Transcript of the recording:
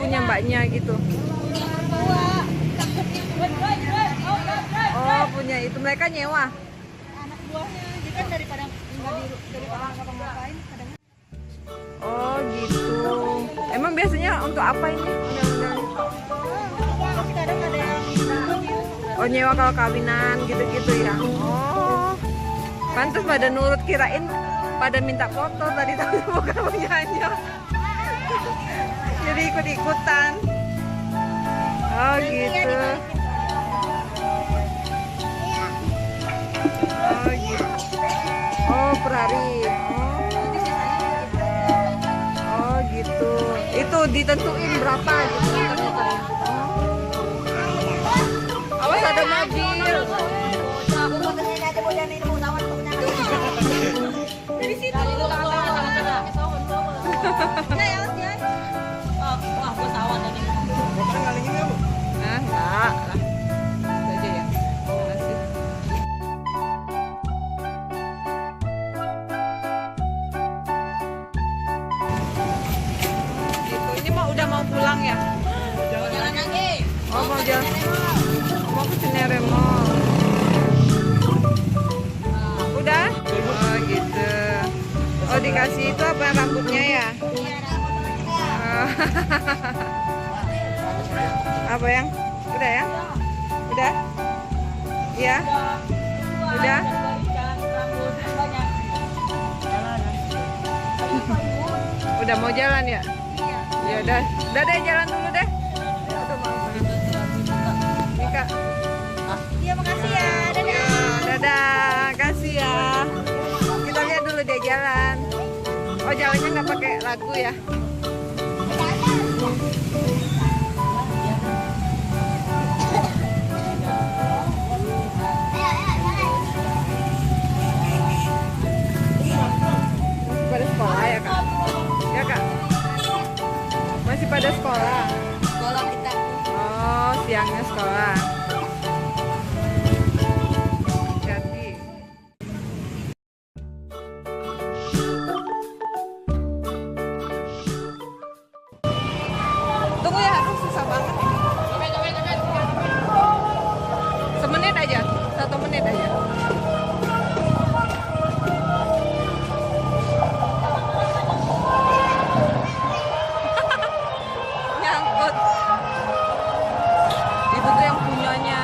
punya mbaknya gitu. Oh, punya itu. Mereka nyewa. Anak buahnya, jadi kan daripada ngapa-ngapain kadang. Oh, gitu. Emang biasanya untuk apa ini? Undang-undang. Kadang ada yang Oh, nyewa kalau kawinan gitu-gitu ya. Oh. Pantas pada nurut, kirain pada minta foto tadi tapi bukan punyanya. Jadi ikut-ikutan. Oh, gitu. Oh, gitu. Oh, per hari. Oh, gitu. Itu ditentuin berapa gitu. Awas ada mobil. dari situ. Nah, enggak. Itu aja ya. Makasih. Gitu. Ini udah mau pulang ya? Jalan lagi. Oh, mau jalan. Mau ke Cinere Mall. Udah? Oh, gitu. Oh, dikasih itu apa rambutnya ya? Oh. Apa yang? Udah ya? Udah? Iya? Udah? Udah mau jalan ya? Ya udah. Udah deh, jalan dulu deh. Mika. Iya, makasih ya. Dadah. Ya, dadah. Kasih ya. Kita lihat dulu deh jalan. Oh, jalannya nggak pakai lagu ya? Pada sekolah ya, Kak? Ya, Kak? Masih pada sekolah? Sekolah kita. Oh, siangnya sekolah. Hati-hati. Tunggu ya, aduh susah banget ini. Semenit aja, 1 menit aja. Nyangkut. Itu tuh yang punyanya